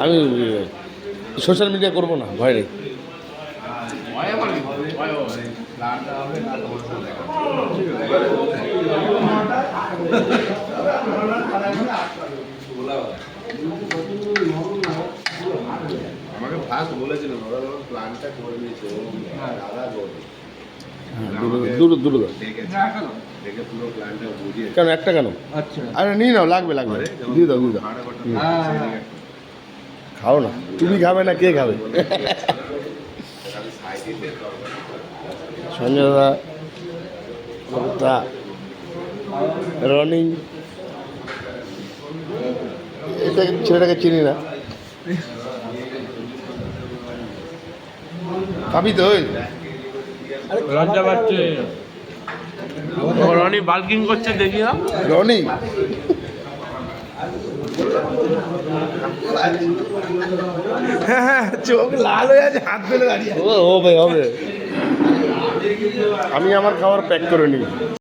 আমি social media করবো না, ভয় নেই। আমাকে ফার্স্ট বলেছিল ওরা যখন প্ল্যানটা করে নিয়েছে দাদা বলে দুটো দেখে পুরো প্ল্যানটা বুঝিয়ে কেন একটা কেন? আচ্ছা আরে নিয়ে নাও, লাগবে দিয়ে দাও খাও না, তুমি খাবে না কে খাবে? সঞ্জয় দাদা, রনি, এটা ছেলেটাকে চিনি না। খাবি তো? লজ্জা পাচ্ছে রনি, বাল্কিং করছে দেখি না রনি চোখ লাল হয়ে আছে, হাত ধরে দাঁড়িয়ে। হবে। আমি আমার খাবার প্যাক করে নিই।